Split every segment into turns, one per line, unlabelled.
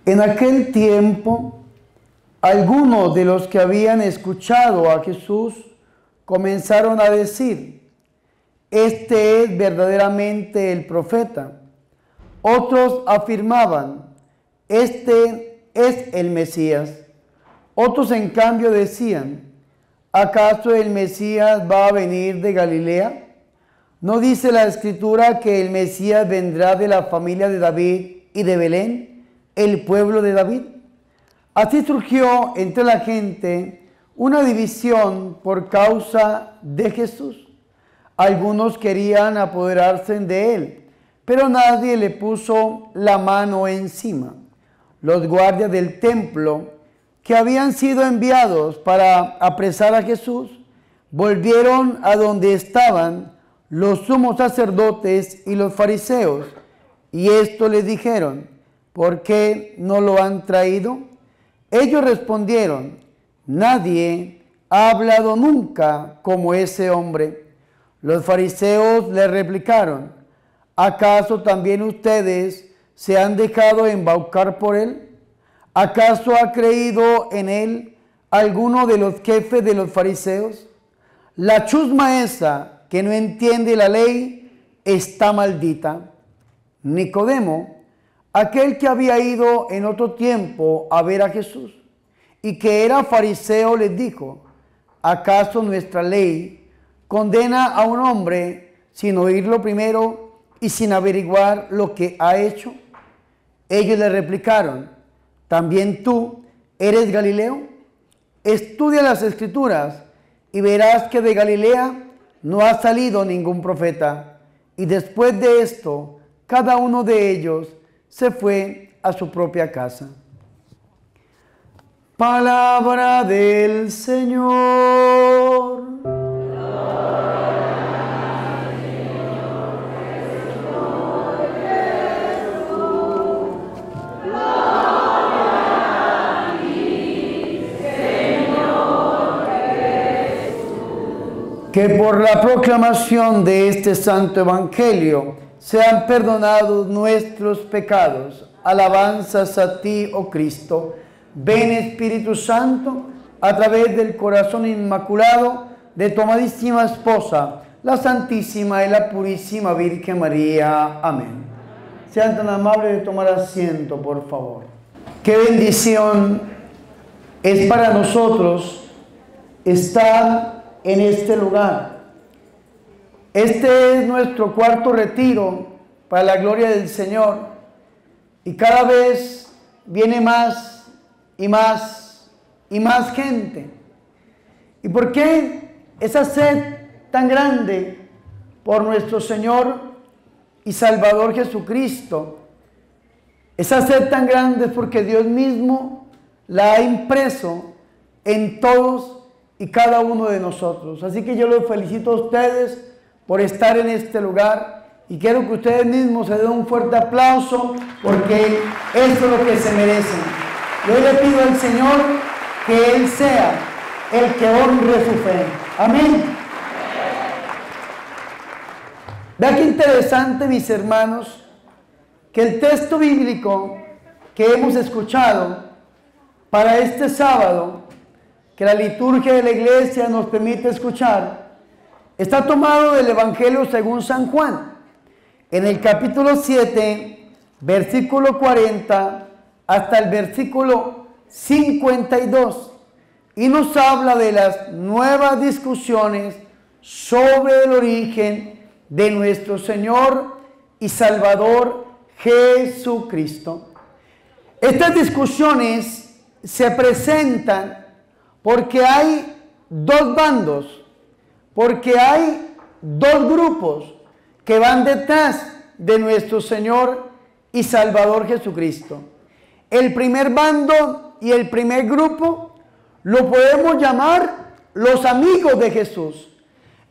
En aquel tiempo, algunos de los que habían escuchado a Jesús comenzaron a decir: este es verdaderamente el profeta. Otros afirmaban: este es el Mesías. Otros en cambio decían: ¿acaso el Mesías va a venir de Galilea? ¿No dice la Escritura que el Mesías vendrá de la familia de David y de Belén, el pueblo de David? Así surgió entre la gente una división por causa de Jesús. Algunos querían apoderarse de él, pero nadie le puso la mano encima. Los guardias del templo, que habían sido enviados para apresar a Jesús, volvieron a donde estaban los sumos sacerdotes y los fariseos, y esto les dijeron: ¿por qué no lo han traído? Ellos respondieron: nadie ha hablado nunca como ese hombre. Los fariseos le replicaron: ¿acaso también ustedes se han dejado embaucar por él? ¿Acaso ha creído en él alguno de los jefes de los fariseos? La chusma esa que no entiende la ley está maldita. Nicodemo, aquel que había ido en otro tiempo a ver a Jesús y que era fariseo, les dijo: ¿acaso nuestra ley condena a un hombre sin oírlo primero y sin averiguar lo que ha hecho? Ellos le replicaron: ¿también tú eres Galileo? Estudia las Escrituras y verás que de Galilea no ha salido ningún profeta. Y después de esto, cada uno de ellos se fue a su propia casa. Palabra del Señor. Que por la proclamación de este santo evangelio sean perdonados nuestros pecados. Alabanzas a ti, oh Cristo. Ven, Espíritu Santo, a través del corazón inmaculado de tu amadísima esposa, la Santísima y la Purísima Virgen María. Amén. Sean tan amables de tomar asiento, por favor. Qué bendición es para nosotros estar en este lugar. Este es nuestro cuarto retiro para la gloria del Señor, y cada vez viene más y más y más gente. ¿Y por qué esa sed tan grande por nuestro Señor y Salvador Jesucristo? Esa sed tan grande es porque Dios mismo la ha impreso en todos y cada uno de nosotros. Así que yo los felicito a ustedes por estar en este lugar, y quiero que ustedes mismos se den un fuerte aplauso, porque eso es lo que se merecen. Yo le pido al Señor que Él sea el que honre su fe. Amén. Vean qué interesante, mis hermanos, que el texto bíblico que hemos escuchado para este sábado, que la liturgia de la iglesia nos permite escuchar, está tomado del Evangelio según San Juan, en el capítulo 7, versículo 40 hasta el versículo 52, y nos habla de las nuevas discusiones sobre el origen de nuestro Señor y Salvador Jesucristo. Estas discusiones se presentan porque hay dos bandos, porque hay dos grupos que van detrás de nuestro Señor y Salvador Jesucristo. El primer bando y el primer grupo lo podemos llamar los amigos de Jesús.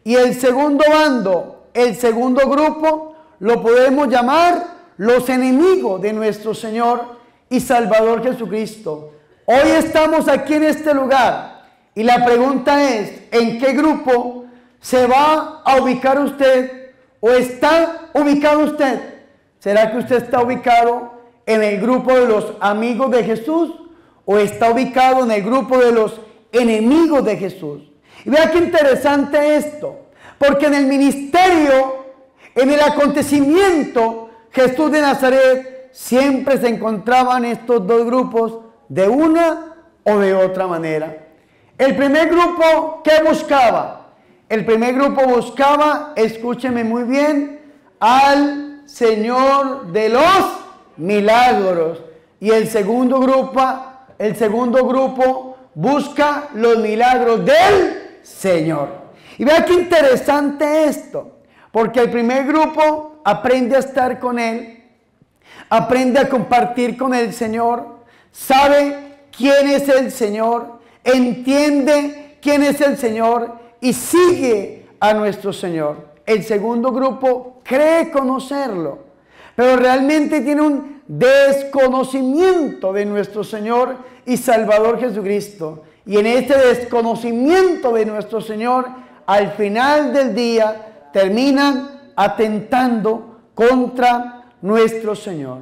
Y el segundo bando, el segundo grupo, lo podemos llamar los enemigos de nuestro Señor y Salvador Jesucristo. Hoy estamos aquí en este lugar y la pregunta es: ¿en qué grupo se va a ubicar usted o está ubicado usted? ¿Será que usted está ubicado en el grupo de los amigos de Jesús o está ubicado en el grupo de los enemigos de Jesús? Y vea qué interesante esto, porque en el ministerio, en el acontecimiento, Jesús de Nazaret siempre se encontraban estos dos grupos de una o de otra manera. El primer grupo, ¿qué buscaba? El primer grupo buscaba, escúcheme muy bien, al Señor de los milagros. Y el segundo grupo busca los milagros del Señor. Y vea qué interesante esto, porque el primer grupo aprende a estar con Él, aprende a compartir con el Señor, sabe quién es el Señor, entiende quién es el Señor y sigue a nuestro Señor. El segundo grupo cree conocerlo, pero realmente tiene un desconocimiento de nuestro Señor y Salvador Jesucristo. Y en este desconocimiento de nuestro Señor, al final del día, terminan atentando contra nuestro Señor.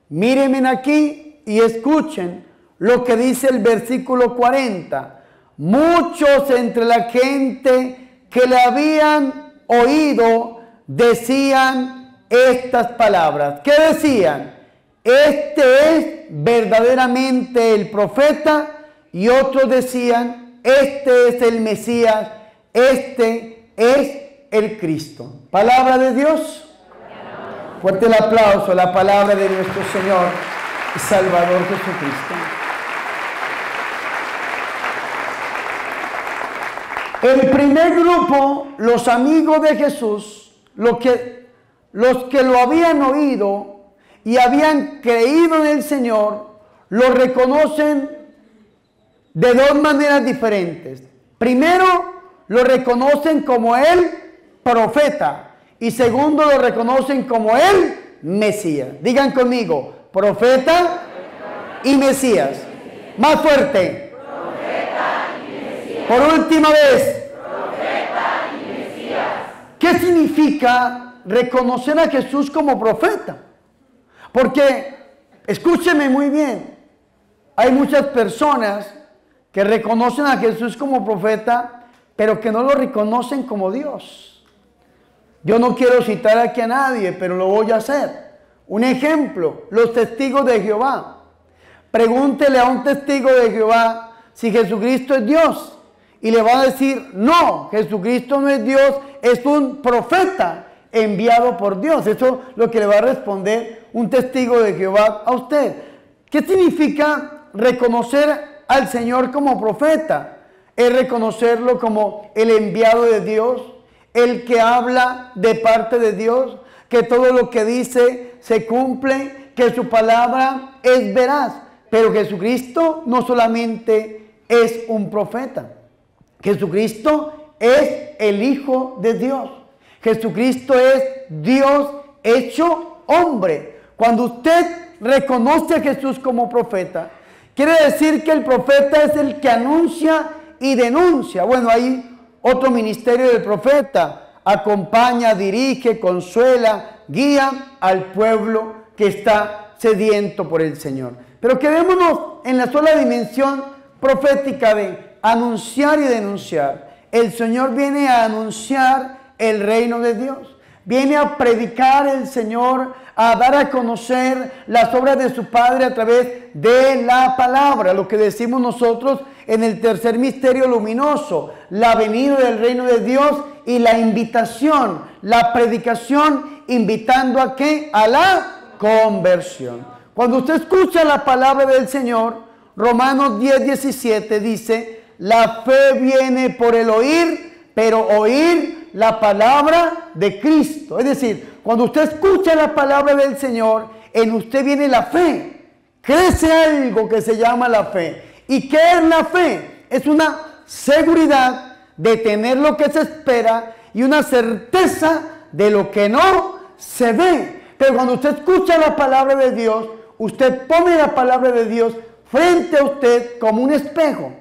Mírenme aquí y escuchen lo que dice el versículo 40. Muchos entre la gente que le habían oído decían estas palabras. ¿Qué decían? Este es verdaderamente el profeta. Y otros decían, este es el Mesías, este es el Cristo. Palabra de Dios. Fuerte el aplauso, la palabra de nuestro Señor y Salvador Jesucristo. El primer grupo, los amigos de Jesús, los que lo habían oído y habían creído en el Señor, lo reconocen de dos maneras diferentes. Primero, lo reconocen como el profeta. Y segundo, lo reconocen como el Mesías. Digan conmigo, profeta y Mesías. Más fuerte. Profeta y Mesías. Por última vez. Profeta y Mesías. ¿Qué significa reconocer a Jesús como profeta? Porque, escúcheme muy bien, hay muchas personas que reconocen a Jesús como profeta, pero que no lo reconocen como Dios. Yo no quiero citar aquí a nadie, pero lo voy a hacer. Un ejemplo, los testigos de Jehová. Pregúntele a un testigo de Jehová si Jesucristo es Dios. Y le va a decir, no, Jesucristo no es Dios, es un profeta enviado por Dios. Eso es lo que le va a responder un testigo de Jehová a usted. ¿Qué significa reconocer al Señor como profeta? Es reconocerlo como el enviado de Dios, el que habla de parte de Dios, que todo lo que dice se cumple, que su palabra es veraz. Pero Jesucristo no solamente es un profeta, Jesucristo es el Hijo de Dios. Jesucristo es Dios hecho hombre. Cuando usted reconoce a Jesús como profeta, quiere decir que el profeta es el que anuncia y denuncia. Bueno, hay otro ministerio del profeta. Acompaña, dirige, consuela, guía al pueblo que está sediento por el Señor. Pero quedémonos en la sola dimensión profética de anunciar y denunciar. El Señor viene a anunciar el reino de Dios. Viene a predicar el Señor, a dar a conocer las obras de su Padre a través de la palabra. Lo que decimos nosotros en el tercer misterio luminoso, la venida del reino de Dios y la invitación, la predicación, invitando a ¿qué? A la conversión. Cuando usted escucha la palabra del Señor, Romanos 10:17 dice, la fe viene por el oír, pero oír la palabra de Cristo. Es decir, cuando usted escucha la palabra del Señor, en usted viene la fe. Crece algo que se llama la fe. ¿Y qué es la fe? Es una seguridad de tener lo que se espera y una certeza de lo que no se ve. Pero cuando usted escucha la palabra de Dios, usted pone la palabra de Dios frente a usted como un espejo.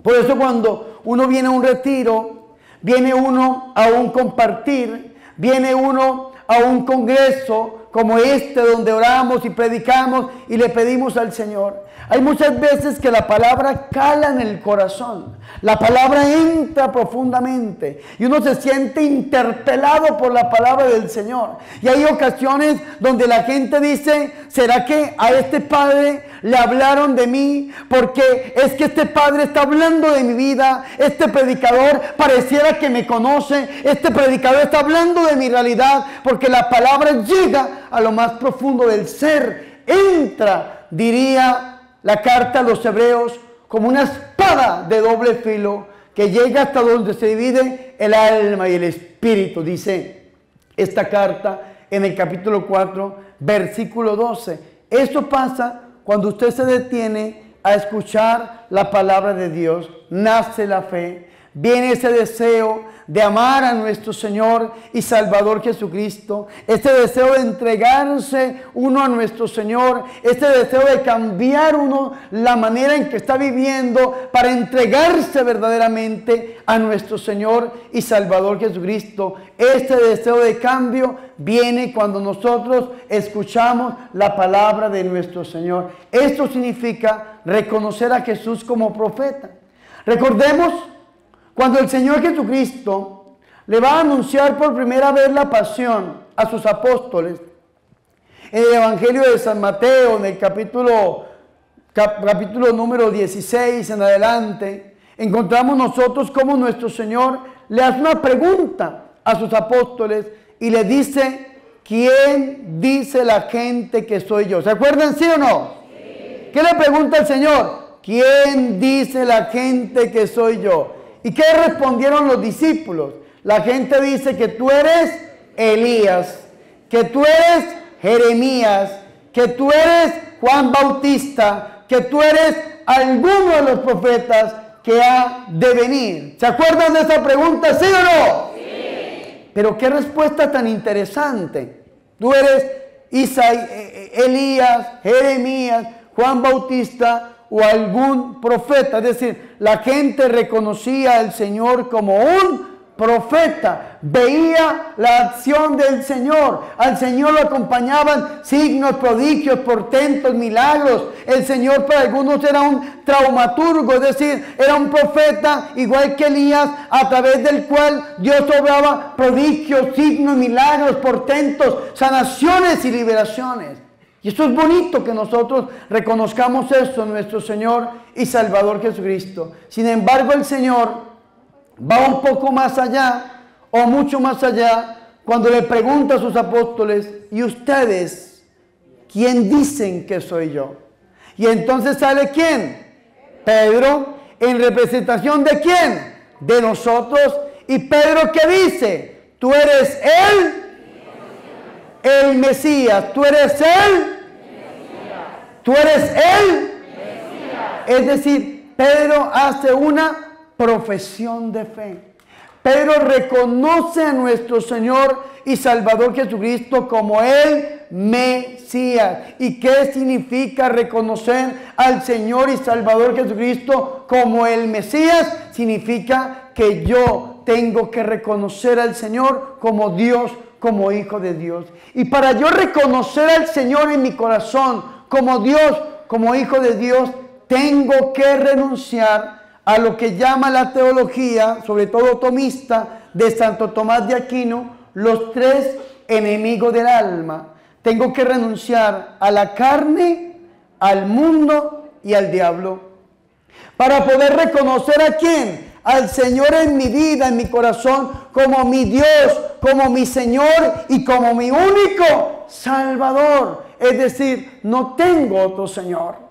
Por eso cuando uno viene a un retiro, viene uno a un compartir, viene uno a un congreso, como este donde oramos y predicamos y le pedimos al Señor. Hay muchas veces que la palabra cala en el corazón. La palabra entra profundamente y uno se siente interpelado por la palabra del Señor. Y hay ocasiones donde la gente dice, ¿será que a este padre le hablaron de mí? Porque es que este padre está hablando de mi vida. Este predicador pareciera que me conoce. Este predicador está hablando de mi realidad, porque la palabra llega a lo más profundo del ser. Entra, diría la carta a los Hebreos, como una espada de doble filo que llega hasta donde se divide el alma y el espíritu. Dice esta carta en el capítulo 4, versículo 12. Eso pasa cuando usted se detiene a escuchar la palabra de Dios. Nace la fe, viene ese deseo de amar a nuestro Señor y Salvador Jesucristo, este deseo de entregarse uno a nuestro Señor, este deseo de cambiar uno la manera en que está viviendo para entregarse verdaderamente a nuestro Señor y Salvador Jesucristo. Este deseo de cambio viene cuando nosotros escuchamos la palabra de nuestro Señor. Esto significa reconocer a Jesús como profeta. Recordemos cuando el Señor Jesucristo le va a anunciar por primera vez la pasión a sus apóstoles. En el Evangelio de San Mateo, en el capítulo número 16 en adelante, encontramos nosotros cómo nuestro Señor le hace una pregunta a sus apóstoles y le dice, ¿quién dice la gente que soy yo? ¿Se acuerdan, sí o no? Sí. ¿Qué le pregunta el Señor? ¿Quién dice la gente que soy yo? ¿Y qué respondieron los discípulos? La gente dice que tú eres Elías, que tú eres Jeremías, que tú eres Juan Bautista, que tú eres alguno de los profetas que ha de venir. ¿Se acuerdan de esa pregunta, sí o no? Sí. Pero qué respuesta tan interesante. Tú eres Elías, Jeremías, Juan Bautista o algún profeta. Es decir, la gente reconocía al Señor como un profeta, veía la acción del Señor, al Señor lo acompañaban signos, prodigios, portentos, milagros. El Señor para algunos era un traumaturgo, es decir, era un profeta igual que Elías, a través del cual Dios obraba prodigios, signos, milagros, portentos, sanaciones y liberaciones. Y esto es bonito que nosotros reconozcamos eso en nuestro Señor y Salvador Jesucristo. Sin embargo, el Señor va un poco más allá, o mucho más allá, cuando le pregunta a sus apóstoles, ¿y ustedes quién dicen que soy yo? Y entonces sale ¿quién? Pedro, en representación ¿de quién? De nosotros. Y Pedro, ¿qué dice? Tú eres el Mesías. Tú eres tú eres Mesías. Es decir, Pedro hace una profesión de fe. Pedro reconoce a nuestro Señor y Salvador Jesucristo como el Mesías. ¿Y qué significa reconocer al Señor y Salvador Jesucristo como el Mesías? Significa que yo tengo que reconocer al Señor como Dios, como Hijo de Dios. Y para yo reconocer al Señor en mi corazón como Dios, como Hijo de Dios, tengo que renunciar a lo que llama la teología, sobre todo tomista, de Santo Tomás de Aquino, los tres enemigos del alma. Tengo que renunciar a la carne, al mundo y al diablo, para poder reconocer a quién, al Señor en mi vida, en mi corazón, como mi Dios, como mi Señor y como mi único Salvador. Es decir, no tengo otro Señor.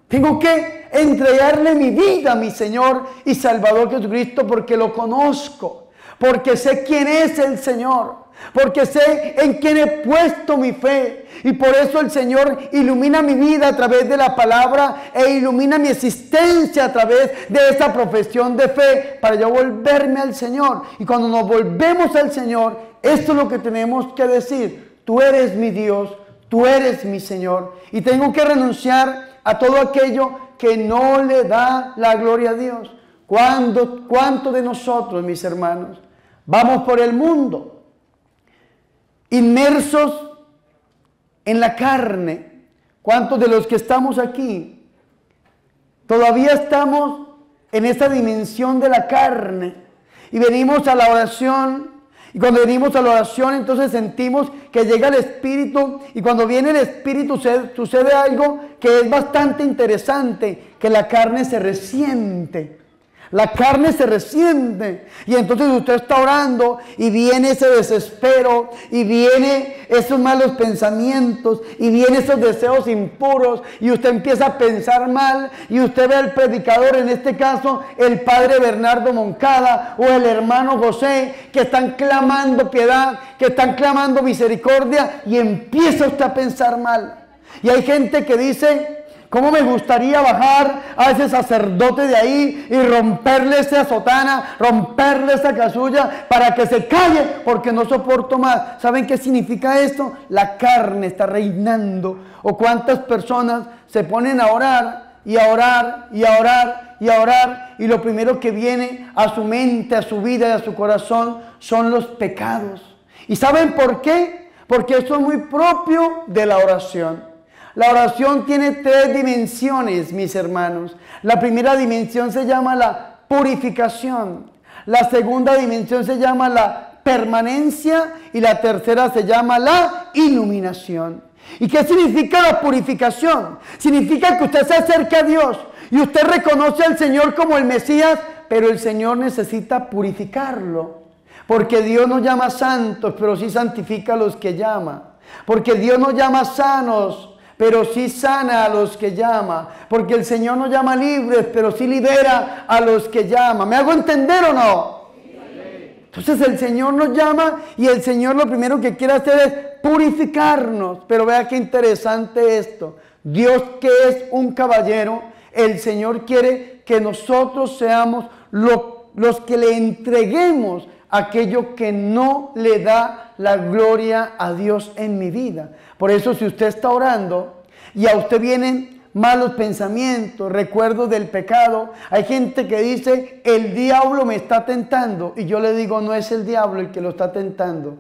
Tengo que entregarle mi vida a mi Señor y Salvador Jesucristo, porque lo conozco, porque sé quién es el Señor, porque sé en quién he puesto mi fe. Y por eso el Señor ilumina mi vida a través de la palabra e ilumina mi existencia a través de esa profesión de fe, para yo volverme al Señor. Y cuando nos volvemos al Señor, esto es lo que tenemos que decir: tú eres mi Dios, tú eres mi Señor. Y tengo que renunciar a todo aquello que no le da la gloria a Dios. ¿Cuántos de nosotros, mis hermanos, vamos por el mundo inmersos en la carne. ¿Cuántos de los que estamos aquí todavía estamos en esa dimensión de la carne? Y venimos a la oración, y cuando venimos a la oración entonces sentimos que llega el Espíritu, y cuando viene el Espíritu sucede algo que es bastante interesante, que la carne se resiente. La carne se resiente y entonces usted está orando y viene ese desespero y viene esos malos pensamientos y viene esos deseos impuros y usted empieza a pensar mal y usted ve al predicador, en este caso el padre Bernardo Moncada o el hermano José, que están clamando piedad, que están clamando misericordia, y empieza usted a pensar mal. Y hay gente que dice: ¿cómo me gustaría bajar a ese sacerdote de ahí y romperle esa sotana, romperle esa casulla para que se calle porque no soporto más? ¿Saben qué significa esto? La carne está reinando. ¿O cuántas personas se ponen a orar y a orar y a orar y a orar, y lo primero que viene a su mente, a su vida y a su corazón son los pecados? ¿Y saben por qué? Porque esto es muy propio de la oración. La oración tiene 3 dimensiones, mis hermanos. La primera dimensión se llama la purificación. La segunda dimensión se llama la permanencia. Y la tercera se llama la iluminación. ¿Y qué significa la purificación? Significa que usted se acerca a Dios y usted reconoce al Señor como el Mesías, pero el Señor necesita purificarlo. Porque Dios no llama santos, pero sí santifica a los que llama. Porque Dios no llama sanos, pero sí sana a los que llama. Porque el Señor no llama libres, pero sí libera a los que llama. ¿Me hago entender o no? Entonces el Señor nos llama y el Señor lo primero que quiere hacer es purificarnos. Pero vea qué interesante esto. Dios, que es un caballero, el Señor quiere que nosotros seamos los que le entreguemos aquello que no le da la gloria a Dios en mi vida. Por eso, si usted está orando y a usted vienen malos pensamientos, recuerdos del pecado, hay gente que dice: el diablo me está tentando. Y yo le digo: no es el diablo el que lo está tentando,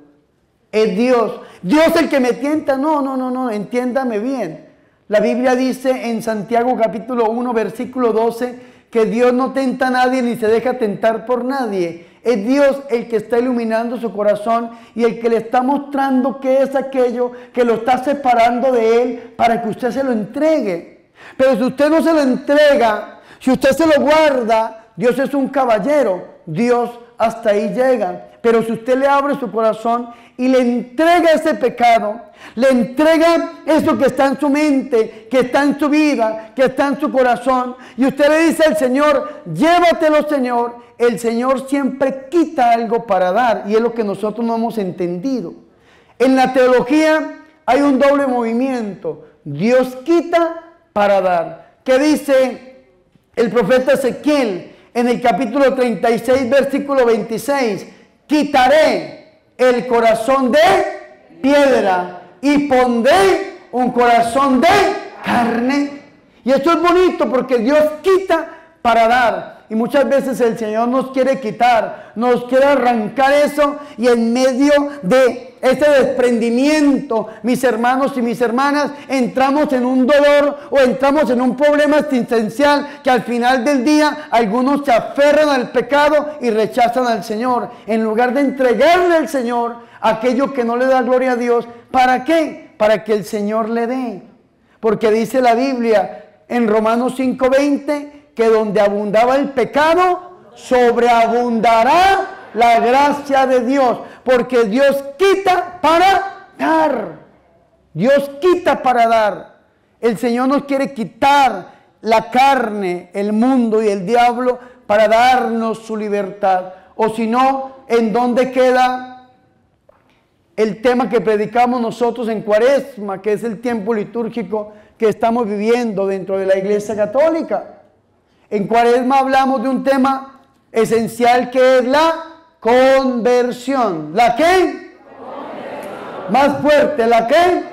es Dios. Dios el que me tienta. No, entiéndame bien. La Biblia dice en Santiago capítulo 1 versículo 12 que Dios no tenta a nadie ni se deja tentar por nadie. Es Dios el que está iluminando su corazón y el que le está mostrando qué es aquello que lo está separando de Él para que usted se lo entregue. Pero si usted no se lo entrega, si usted se lo guarda, Dios es un caballero, Dios hasta ahí llega. Pero si usted le abre su corazón y le entrega ese pecado, le entrega eso que está en su mente, que está en su vida, que está en su corazón, y usted le dice al Señor: llévatelo, Señor, el Señor siempre quita algo para dar, y es lo que nosotros no hemos entendido. En la teología hay un doble movimiento: Dios quita para dar. ¿Qué dice el profeta Ezequiel en el capítulo 36, versículo 26? Quitaré el corazón de piedra y pondré un corazón de carne. Y esto es bonito porque Dios quita para dar. Y muchas veces el Señor nos quiere quitar, nos quiere arrancar eso, y en medio de ese desprendimiento, mis hermanos y mis hermanas, entramos en un dolor o entramos en un problema existencial que al final del día algunos se aferran al pecado y rechazan al Señor, en lugar de entregarle al Señor aquello que no le da gloria a Dios. ¿Para qué? Para que el Señor le dé. Porque dice la Biblia en Romanos 5:20 que donde abundaba el pecado, sobreabundará la gracia de Dios. Porque Dios quita para dar. Dios quita para dar. El Señor nos quiere quitar la carne, el mundo y el diablo para darnos su libertad. O si no, ¿en dónde queda el tema que predicamos nosotros en Cuaresma, que es el tiempo litúrgico que estamos viviendo dentro de la Iglesia Católica? En Cuaresma hablamos de un tema esencial que es la conversión. ¿La qué? Conversión. Más fuerte, ¿la qué? Conversión.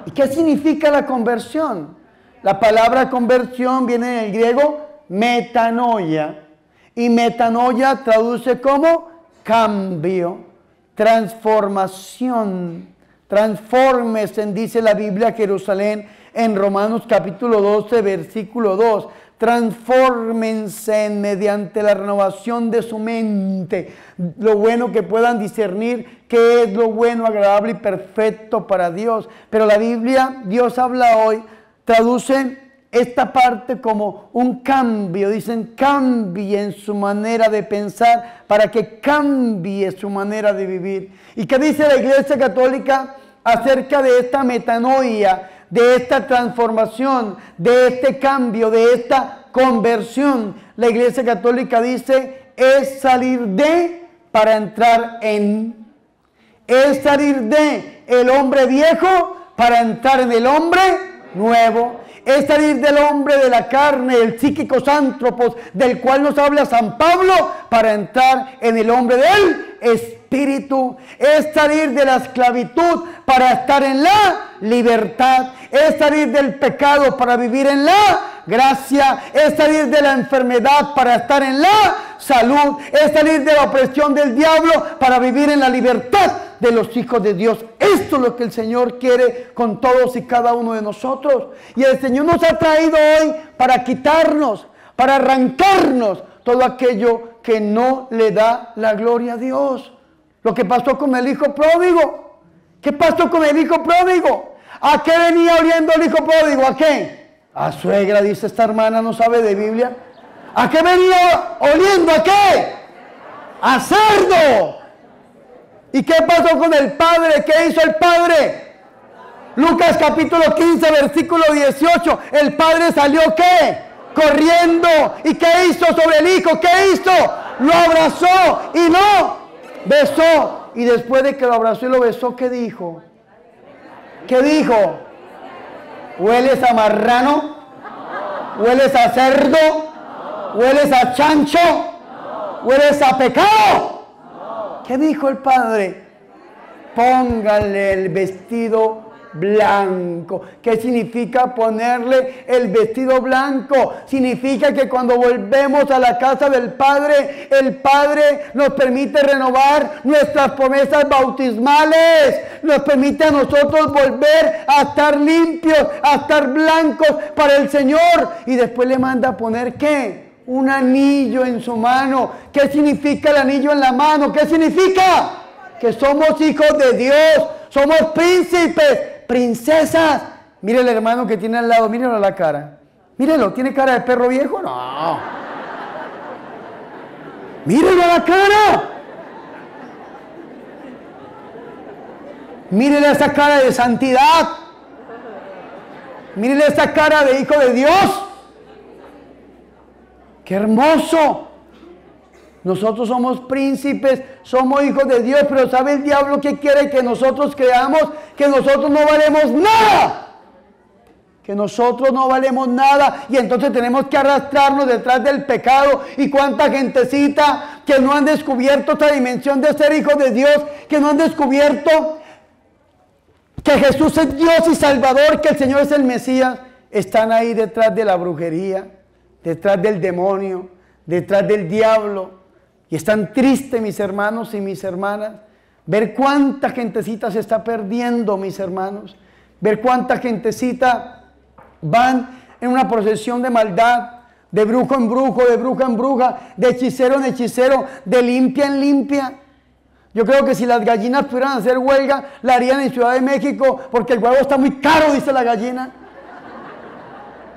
¿Y qué significa la conversión? La palabra conversión viene del griego metanoia. Y metanoia traduce como cambio, transformación. Transfórmense, dice la Biblia, Jerusalén en Romanos capítulo 12, versículo 2. Transfórmense mediante la renovación de su mente. Lo bueno que puedan discernir qué es lo bueno, agradable y perfecto para Dios. Pero la Biblia, Dios habla hoy, traduce esta parte como un cambio. Dicen, cambien su manera de pensar para que cambie su manera de vivir. ¿Y qué dice la Iglesia Católica acerca de esta metanoia, de esta transformación, de este cambio, de esta conversión? La Iglesia Católica dice, es salir de para entrar en. Es salir de el hombre viejo para entrar en el hombre nuevo. Es salir del hombre de la carne, el psíquicos ántropos, del cual nos habla San Pablo, para entrar en el hombre del espíritu. Es salir de la esclavitud para estar en la libertad. Es salir del pecado para vivir en la gracia. Es salir de la enfermedad para estar en la salud. Es salir de la opresión del diablo para vivir en la libertad de los hijos de Dios. Esto es lo que el Señor quiere con todos y cada uno de nosotros. Y el Señor nos ha traído hoy para quitarnos, para arrancarnos todo aquello que no le da la gloria a Dios. Lo que pasó con el hijo pródigo. ¿Qué pasó con el hijo pródigo? ¿A qué venía oliendo el hijo pródigo? ¿A qué? A suegra, dice esta hermana, no sabe de Biblia. ¿A qué venía oliendo? ¿A qué? A cerdo. ¿Y qué pasó con el padre? ¿Qué hizo el padre? Lucas capítulo 15, versículo 18. El padre salió, ¿qué? Corriendo. ¿Y qué hizo sobre el hijo? ¿Qué hizo? Lo abrazó y lo besó. Y después de que lo abrazó y lo besó, ¿qué dijo? ¿Qué dijo? ¿Hueles a marrano? ¿Hueles a cerdo? ¿Hueles a chancho? ¿Hueles a pecado? ¿Qué dijo el padre? Póngale el vestido blanco. ¿Qué significa ponerle el vestido blanco? Significa que cuando volvemos a la casa del Padre, el Padre nos permite renovar nuestras promesas bautismales. Nos permite a nosotros volver a estar limpios, a estar blancos para el Señor. Y después le manda a poner, ¿qué? Un anillo en su mano. ¿Qué significa el anillo en la mano? ¿Qué significa? Que somos hijos de Dios, somos príncipes, princesas. Mire el hermano que tiene al lado, mírelo a la cara. Mírelo, ¿tiene cara de perro viejo? No. Mírelo a la cara. Mírele esa cara de santidad. Mírele esa cara de hijo de Dios. ¡Qué hermoso! Nosotros somos príncipes, somos hijos de Dios, pero ¿sabe el diablo qué quiere? Que nosotros creamos que nosotros no valemos nada. Que nosotros no valemos nada y entonces tenemos que arrastrarnos detrás del pecado. Y cuánta gentecita que no han descubierto esta dimensión de ser hijos de Dios, que no han descubierto que Jesús es Dios y Salvador, que el Señor es el Mesías, están ahí detrás de la brujería, detrás del demonio, detrás del diablo. Y están tristes, mis hermanos y mis hermanas, ver cuánta gentecita se está perdiendo, mis hermanos. Ver cuánta gentecita van en una procesión de maldad, de brujo en brujo, de bruja en bruja, de hechicero en hechicero, de limpia en limpia. Yo creo que si las gallinas pudieran hacer huelga, la harían en Ciudad de México, porque el huevo está muy caro, dice la gallina.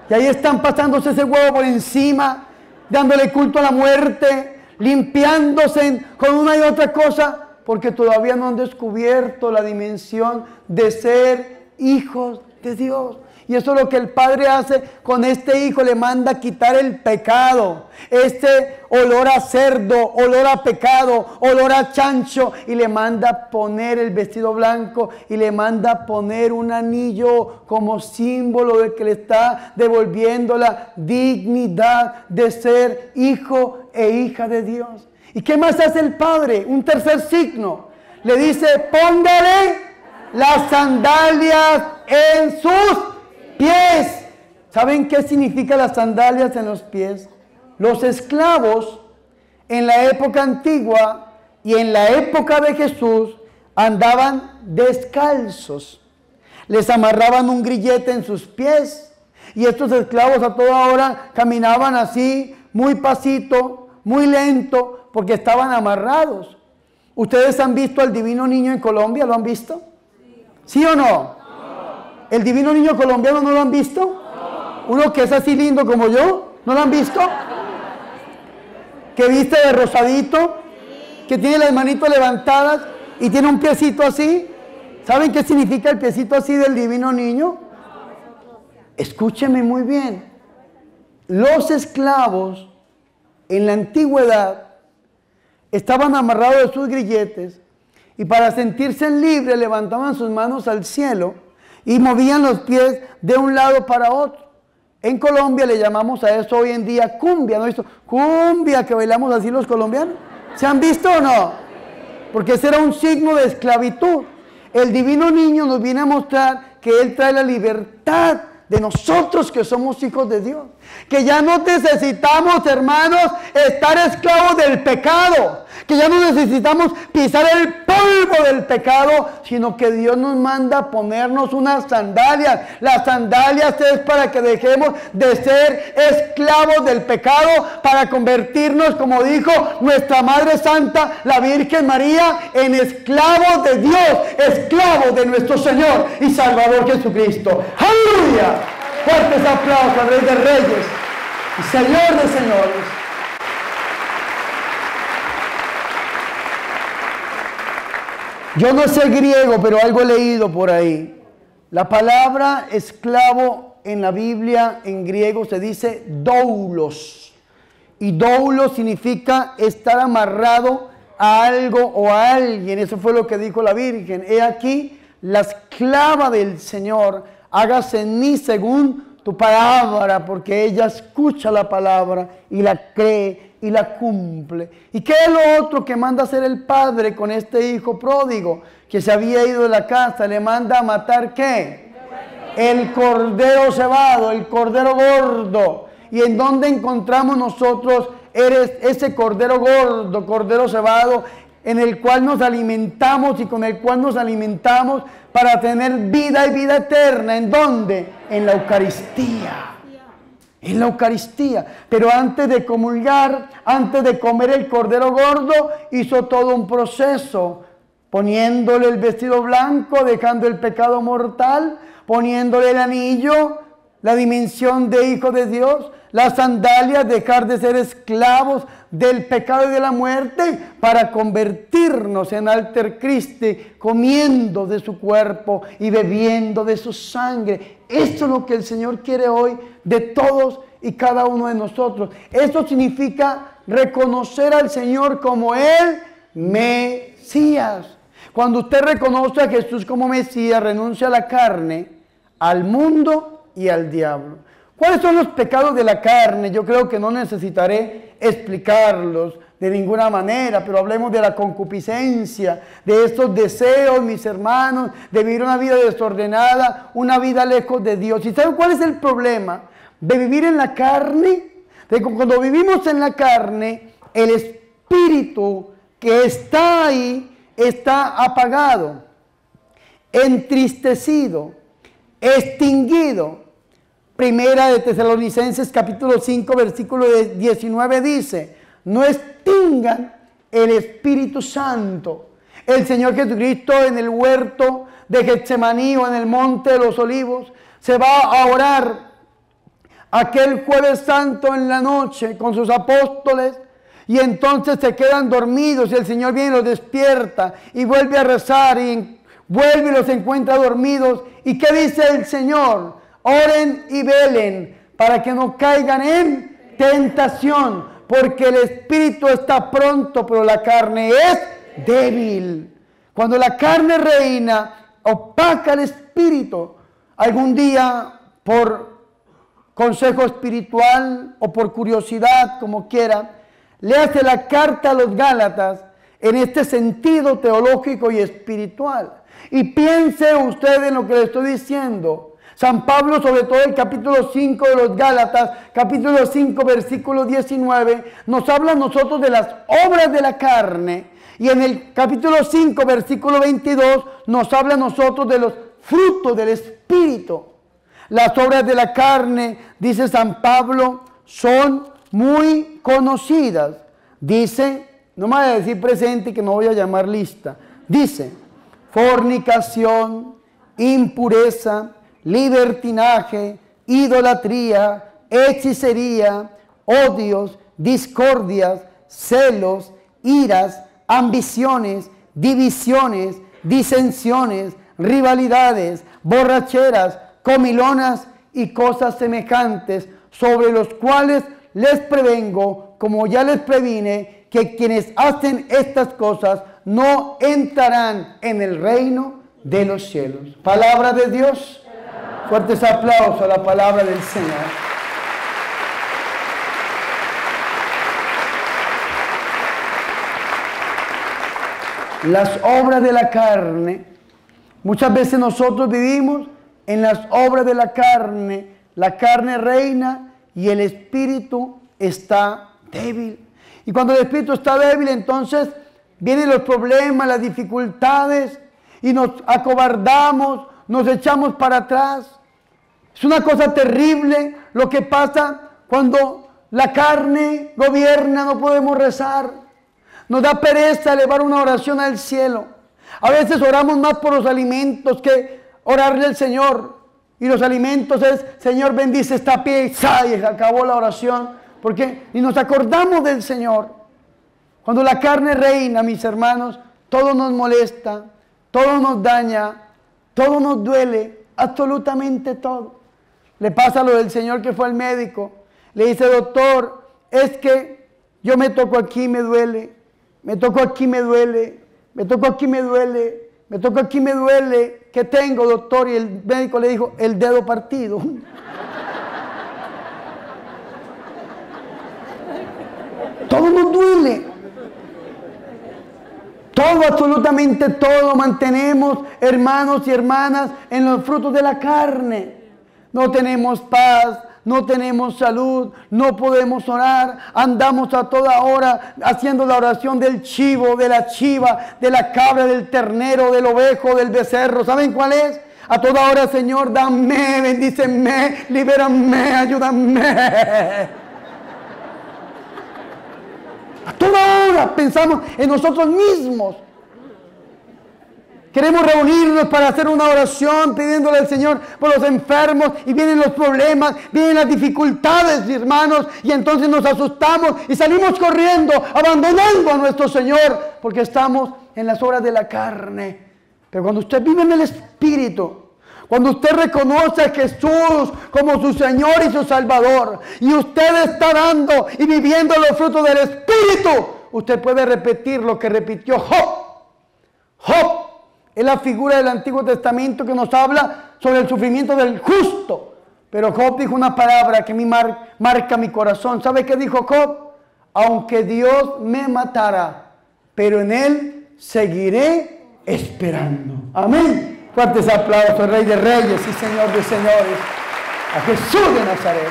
Y ahí están pasándose ese huevo por encima, dándole culto a la muerte, limpiándose con una y otra cosa, porque todavía no han descubierto la dimensión de ser hijos de Dios. Y eso es lo que el Padre hace con este hijo, le manda a quitar el pecado, este olor a cerdo, olor a pecado, olor a chancho, y le manda a poner el vestido blanco y le manda a poner un anillo como símbolo de que le está devolviendo la dignidad de ser hijo e hija de Dios. ¿Y qué más hace el Padre? Un tercer signo. Le dice, póngale las sandalias en sus pies. ¿Saben qué significa las sandalias en los pies? Los esclavos en la época antigua y en la época de Jesús andaban descalzos. Les amarraban un grillete en sus pies y estos esclavos a toda hora caminaban así, muy pasito, muy lento, porque estaban amarrados. ¿Ustedes han visto al Divino Niño en Colombia? ¿Lo han visto? ¿Sí o no? ¿El Divino Niño colombiano no lo han visto? Uno que es así lindo como yo, ¿no lo han visto? Que viste de rosadito, que tiene las manitos levantadas y tiene un piecito así. ¿Saben qué significa el piecito así del Divino Niño? Escúcheme muy bien. Los esclavos en la antigüedad estaban amarrados de sus grilletes y para sentirse libres levantaban sus manos al cielo y movían los pies de un lado para otro. En Colombia le llamamos a eso hoy en día cumbia, ¿no? ¿Visto? Cumbia, que bailamos así los colombianos. ¿Se han visto o no? Porque ese era un signo de esclavitud. El Divino Niño nos viene a mostrar que Él trae la libertad de nosotros que somos hijos de Dios. Que ya no necesitamos, hermanos, estar esclavos del pecado. Que ya no necesitamos pisar el polvo del pecado, sino que Dios nos manda ponernos unas sandalias. Las sandalias es para que dejemos de ser esclavos del pecado, para convertirnos, como dijo nuestra Madre Santa, la Virgen María, en esclavos de Dios, esclavos de nuestro Señor y Salvador Jesucristo. ¡Aleluya! Fuertes aplausos al Rey de Reyes y Señor de Señores. Yo no sé griego, pero algo he leído por ahí. La palabra esclavo en la Biblia en griego se dice doulos. Y doulos significa estar amarrado a algo o a alguien. Eso fue lo que dijo la Virgen. He aquí la esclava del Señor, hágase en mí según tu palabra, porque ella escucha la palabra y la cree y la cumple. ¿Y qué es lo otro que manda hacer el padre con este hijo pródigo que se había ido de la casa? Le manda a matar ¿qué? El cordero cebado, el cordero gordo. ¿Y en dónde encontramos nosotros ese cordero gordo, cordero cebado, en el cual nos alimentamos y con el cual nos alimentamos para tener vida y vida eterna? ¿En dónde? En la Eucaristía. En la Eucaristía. Pero antes de comulgar, antes de comer el cordero gordo, hizo todo un proceso, poniéndole el vestido blanco, dejando el pecado mortal, poniéndole el anillo, la dimensión de hijo de Dios, las sandalias, dejar de ser esclavos del pecado y de la muerte para convertirnos en alter Christi, comiendo de su cuerpo y bebiendo de su sangre. Esto es lo que el Señor quiere hoy de todos y cada uno de nosotros. Esto significa reconocer al Señor como el Mesías. Cuando usted reconoce a Jesús como Mesías, renuncia a la carne, al mundo y al diablo. ¿Cuáles son los pecados de la carne? Yo creo que no necesitaré explicarlos de ninguna manera, pero hablemos de la concupiscencia, de estos deseos, mis hermanos, de vivir una vida desordenada, una vida lejos de Dios. ¿Y saben cuál es el problema de vivir en la carne? De que cuando vivimos en la carne, el espíritu que está ahí está apagado, entristecido, extinguido. Primera de Tesalonicenses capítulo 5 versículo 19 dice: no extingan el Espíritu Santo. El Señor Jesucristo en el huerto de Getsemaní o en el monte de los olivos se va a orar aquel jueves santo en la noche con sus apóstoles y entonces se quedan dormidos y el Señor viene y los despierta y vuelve a rezar y vuelve y los encuentra dormidos. ¿Y qué dice el Señor? Oren y velen para que no caigan en tentación, porque el espíritu está pronto, pero la carne es débil. Cuando la carne reina, opaca el espíritu. Algún día, por consejo espiritual o por curiosidad, como quiera, le hace la carta a los Gálatas en este sentido teológico y espiritual. Y piense usted en lo que le estoy diciendo. San Pablo, sobre todo el capítulo 5 de los Gálatas, capítulo 5, versículo 19, nos habla a nosotros de las obras de la carne Y en el capítulo 5, versículo 22, nos habla a nosotros de los frutos del Espíritu. Las obras de la carne, dice San Pablo, son muy conocidas. Dice, no me voy a decir presente que no voy a llamar lista. Dice, fornicación, impureza, libertinaje, idolatría, hechicería, odios, discordias, celos, iras, ambiciones, divisiones, disensiones, rivalidades, borracheras, comilonas y cosas semejantes, sobre los cuales les prevengo, como ya les previne, que quienes hacen estas cosas no entrarán en el reino de los cielos. Palabra de Dios. Fuertes aplausos a la palabra del Señor. Las obras de la carne, muchas veces nosotros vivimos en las obras de la carne reina y el espíritu está débil. Y cuando el espíritu está débil, entonces vienen los problemas, las dificultades y nos acobardamos, nos echamos para atrás. Es una cosa terrible lo que pasa cuando la carne gobierna, no podemos rezar. Nos da pereza elevar una oración al cielo. A veces oramos más por los alimentos que orarle al Señor. Y los alimentos es, Señor, bendice esta pieza, y acabó la oración. ¿Por qué? Y nos acordamos del Señor. Cuando la carne reina, mis hermanos, todo nos molesta, todo nos daña, todo nos duele, absolutamente todo. Le pasa lo del señor que fue al médico. Le dice, doctor, es que yo me toco aquí y me duele. Me toco aquí, me duele. Me toco aquí, me duele. Me toco aquí, me duele. ¿Qué tengo, doctor? Y el médico le dijo, el dedo partido. Todo nos duele. Todo, absolutamente todo, mantenemos, hermanos y hermanas, en los frutos de la carne. No tenemos paz, no tenemos salud, no podemos orar, andamos a toda hora haciendo la oración del chivo, de la chiva, de la cabra, del ternero, del ovejo, del becerro. ¿Saben cuál es? A toda hora, Señor, dame, bendíceme, libérame, ayúdame. A toda hora pensamos en nosotros mismos. Queremos reunirnos para hacer una oración pidiéndole al Señor por los enfermos y vienen los problemas, vienen las dificultades, mis hermanos, y entonces nos asustamos y salimos corriendo, abandonando a nuestro Señor porque estamos en las obras de la carne. Pero cuando usted vive en el Espíritu, cuando usted reconoce a Jesús como su Señor y su Salvador, y usted está dando y viviendo los frutos del Espíritu, usted puede repetir lo que repitió Job. Job es la figura del Antiguo Testamento que nos habla sobre el sufrimiento del justo. Pero Job dijo una palabra que marca mi corazón. ¿Sabe qué dijo Job? Aunque Dios me matara, pero en Él seguiré esperando. Amén. Fuertes aplausos, Rey de Reyes y Señor de Señores, a Jesús de Nazaret.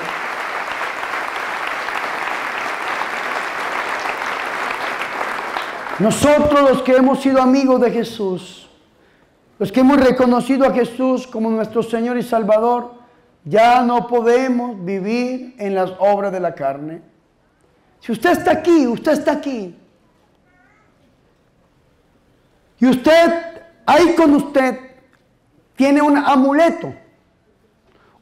Nosotros, los que hemos sido amigos de Jesús, los que hemos reconocido a Jesús como nuestro Señor y Salvador, ya no podemos vivir en las obras de la carne. Si usted está aquí, y usted, ahí con usted, tiene un amuleto.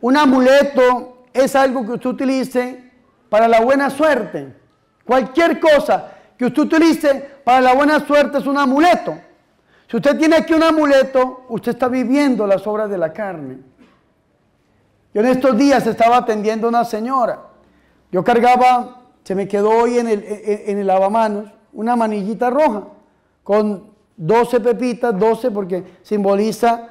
Un amuleto es algo que usted utilice para la buena suerte. Cualquier cosa que usted utilice para la buena suerte es un amuleto. Si usted tiene aquí un amuleto, usted está viviendo las obras de la carne. Yo en estos días estaba atendiendo a una señora. Yo cargaba, se me quedó hoy en el lavamanos, una manillita roja con 12 pepitas, 12 porque simboliza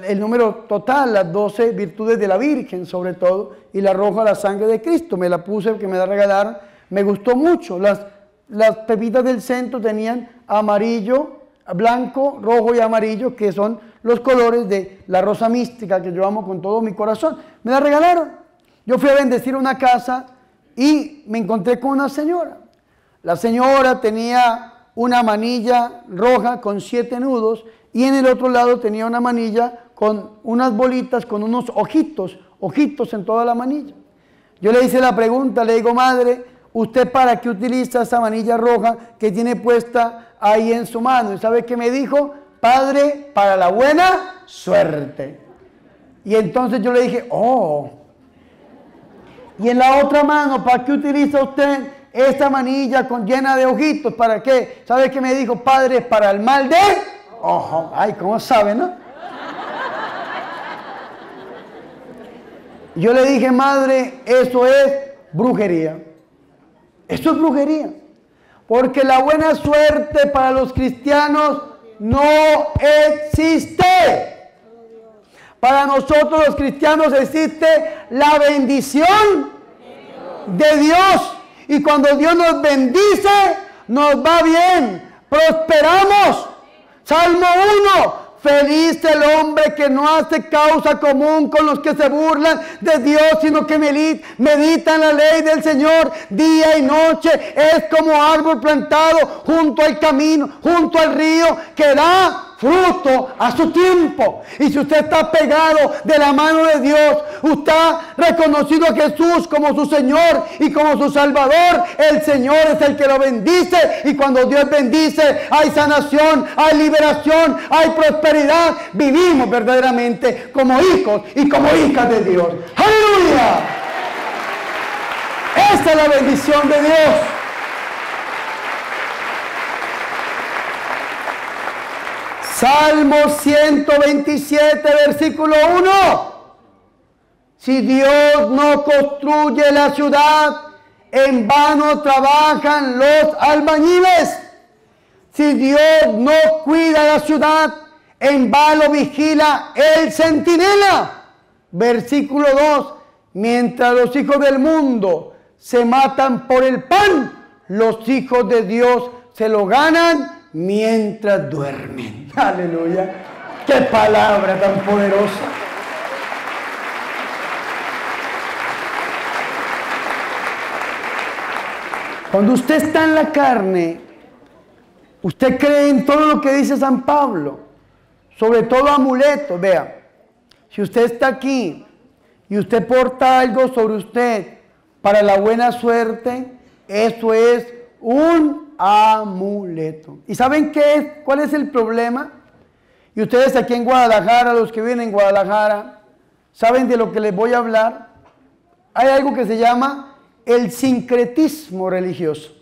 el número total, las 12 virtudes de la Virgen sobre todo, y la roja la sangre de Cristo. Me la puse porque me la regalaron, me gustó mucho. Las pepitas del centro tenían amarillo, blanco, rojo y amarillo, que son los colores de la rosa mística que yo amo con todo mi corazón. Me la regalaron. Yo fui a bendecir una casa y me encontré con una señora. La señora tenía una manilla roja con 7 nudos y en el otro lado tenía una manilla con unas bolitas, con unos ojitos en toda la manilla. Yo le hice la pregunta, le digo, madre, ¿usted para qué utiliza esa manilla roja que tiene puesta ahí en su mano? ¿Y sabe qué me dijo? Padre, para la buena suerte. Y entonces yo le dije, oh. Y en la otra mano, ¿para qué utiliza usted esta manilla llena de ojitos? ¿Para qué? ¿Sabe qué me dijo? Padre, para el mal de ojo. Ay, ¿cómo sabe, no? Yo le dije, madre, eso es brujería. Eso es brujería. Porque la buena suerte para los cristianos no existe. Para nosotros los cristianos existe la bendición de Dios. Y cuando Dios nos bendice, nos va bien. Prosperamos. Salmo 1. Feliz el hombre que no hace causa común con los que se burlan de Dios, sino que medita en la ley del Señor día y noche. Es como árbol plantado junto al camino, junto al río, que da fruto a su tiempo. Y si usted está pegado de la mano de Dios, usted ha reconocido a Jesús como su Señor y como su Salvador, el Señor es el que lo bendice. Y cuando Dios bendice, hay sanación, hay liberación, hay prosperidad. Vivimos verdaderamente como hijos y como hijas de Dios. ¡Aleluya! Esa es la bendición de Dios. Salmo 127, versículo 1. Si Dios no construye la ciudad, en vano trabajan los albañiles. Si Dios no cuida la ciudad, en vano vigila el centinela. Versículo 2. Mientras los hijos del mundo se matan por el pan, los hijos de Dios se lo ganan mientras duermen. Aleluya. Qué palabra tan poderosa. Cuando usted está en la carne, usted cree en todo lo que dice San Pablo, sobre todo amuletos. Vea, si usted está aquí y usted porta algo sobre usted para la buena suerte, eso es un amuleto. ¿Y saben qué es? ¿Cuál es el problema? Y ustedes aquí en Guadalajara, los que viven en Guadalajara, ¿saben de lo que les voy a hablar? Hay algo que se llama el sincretismo religioso.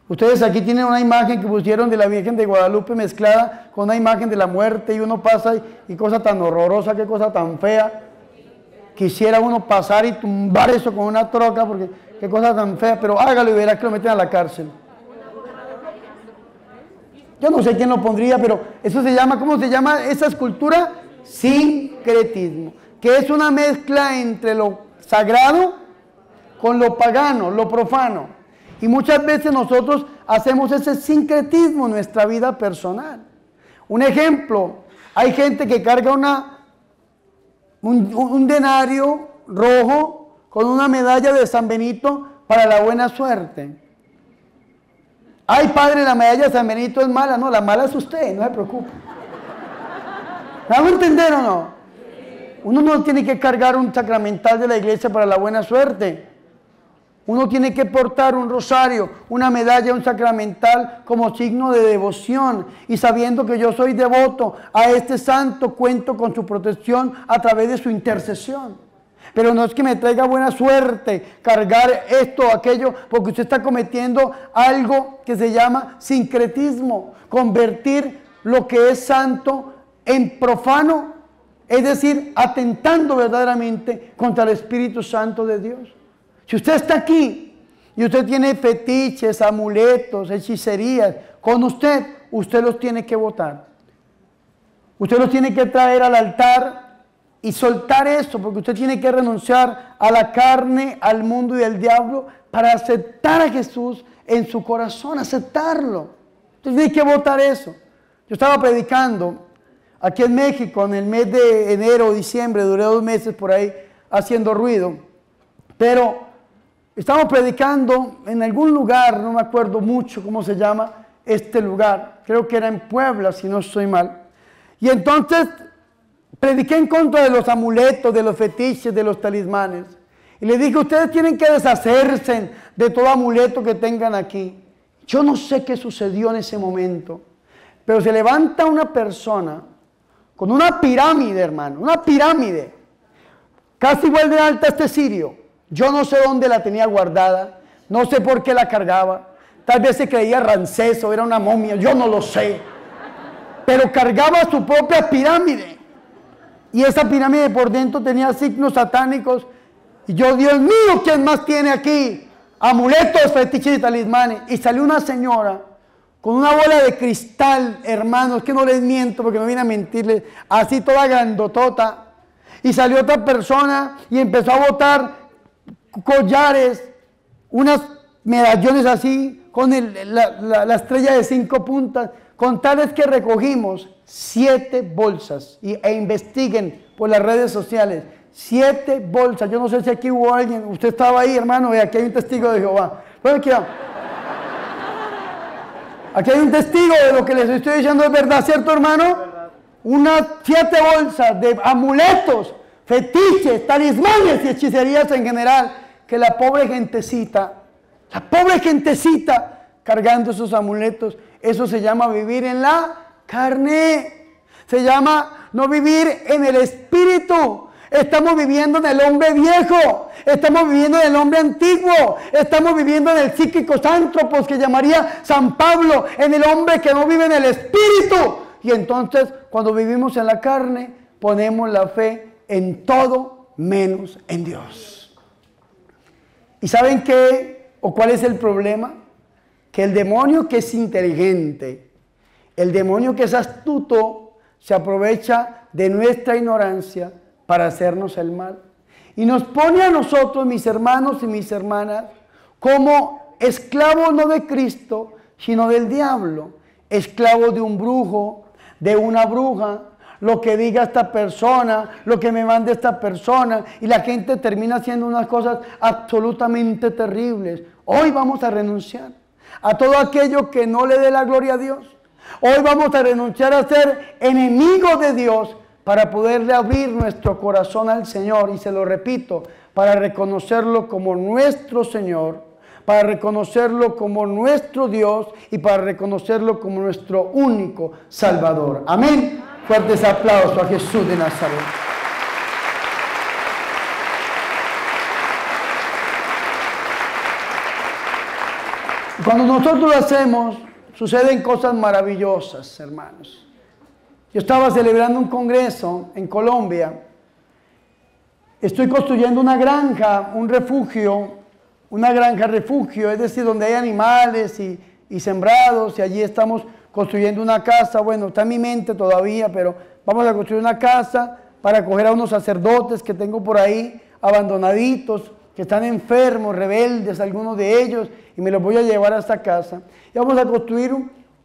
Ustedes aquí tienen una imagen que pusieron de la Virgen de Guadalupe mezclada con una imagen de la muerte, y uno pasa y cosa tan horrorosa, qué cosa tan fea. Quisiera uno pasar y tumbar eso con una troca, porque qué cosa tan fea, pero hágalo y verá que lo meten a la cárcel. Yo no sé quién lo pondría, pero eso se llama, ¿cómo se llama esa escultura? Sincretismo, que es una mezcla entre lo sagrado con lo pagano, lo profano. Y muchas veces nosotros hacemos ese sincretismo en nuestra vida personal. Un ejemplo, hay gente que carga un denario rojo con una medalla de San Benito para la buena suerte. Ay, padre, la medalla de San Benito es mala. No, la mala es usted, no se preocupe. ¿Me van a entender o no? Uno no tiene que cargar un sacramental de la iglesia para la buena suerte. Uno tiene que portar un rosario, una medalla, un sacramental como signo de devoción. Y sabiendo que yo soy devoto a este santo, cuento con su protección a través de su intercesión. Pero no es que me traiga buena suerte cargar esto o aquello, porque usted está cometiendo algo que se llama sincretismo. Convertir lo que es santo en profano, es decir, atentando verdaderamente contra el Espíritu Santo de Dios. Si usted está aquí y usted tiene fetiches, amuletos, hechicerías con usted los tiene que botar. Usted los tiene que traer al altar y soltar eso, porque usted tiene que renunciar a la carne, al mundo y al diablo para aceptar a Jesús en su corazón, aceptarlo. Usted tiene que botar eso. Yo estaba predicando aquí en México en el mes de enero o diciembre, duré 2 meses por ahí haciendo ruido, pero estamos predicando en algún lugar, no me acuerdo mucho cómo se llama, este lugar. Creo que era en Puebla, si no estoy mal. Y entonces prediqué en contra de los amuletos, de los fetiches, de los talismanes. Y le dije, ustedes tienen que deshacerse de todo amuleto que tengan aquí. Yo no sé qué sucedió en ese momento, pero se levanta una persona con una pirámide, hermano, una pirámide, casi igual de alta este sirio. Yo no sé dónde la tenía guardada, no sé por qué la cargaba. Tal vez se creía Ramsés o era una momia, yo no lo sé. Pero cargaba su propia pirámide. Y esa pirámide por dentro tenía signos satánicos. Y yo, Dios mío, ¿quién más tiene aquí? Amuletos, fetiches y talismanes. Y salió una señora con una bola de cristal, hermanos, que no les miento porque no vine a mentirles, así toda grandotota. Y salió otra persona y empezó a botar collares, unas medallones así, con la estrella de 5 puntas, con tales que recogimos 7 bolsas. E investiguen por las redes sociales. 7 bolsas. Yo no sé si aquí hubo alguien. Usted estaba ahí, hermano. Aquí hay un testigo de Jehová. Bueno, aquí hay un testigo de lo que les estoy diciendo es verdad, ¿cierto, hermano? Unas 7 bolsas de amuletos, fetiches, talismanes y hechicerías en general, que la pobre gentecita cargando esos amuletos, eso se llama vivir en la carne, se llama no vivir en el espíritu. Estamos viviendo en el hombre viejo, estamos viviendo en el hombre antiguo, estamos viviendo en el psíquico sántropos que llamaría San Pablo, en el hombre que no vive en el espíritu. Y entonces cuando vivimos en la carne ponemos la fe en todo menos en Dios. ¿Y saben qué o cuál es el problema? Que el demonio que es inteligente, el demonio que es astuto, se aprovecha de nuestra ignorancia para hacernos el mal. Y nos pone a nosotros, mis hermanos y mis hermanas, como esclavos no de Cristo, sino del diablo. Esclavos de un brujo, de una bruja, lo que diga esta persona, lo que me mande esta persona. Y la gente termina haciendo unas cosas absolutamente terribles. Hoy vamos a renunciar a todo aquello que no le dé la gloria a Dios. Hoy vamos a renunciar a ser enemigos de Dios, para poderle abrir nuestro corazón al Señor, y se lo repito, para reconocerlo como nuestro Señor, para reconocerlo como nuestro Dios y para reconocerlo como nuestro único Salvador. Amén. Fuertes aplausos a Jesús de Nazaret. Cuando nosotros lo hacemos, suceden cosas maravillosas, hermanos. Yo estaba celebrando un congreso en Colombia. Estoy construyendo una granja, un refugio, una granja refugio, es decir, donde hay animales y sembrados, y allí estamos construyendo una casa. Bueno, está en mi mente todavía, pero vamos a construir una casa para acoger a unos sacerdotes que tengo por ahí, abandonaditos, que están enfermos, rebeldes, algunos de ellos, y me los voy a llevar a esta casa. Y vamos a construir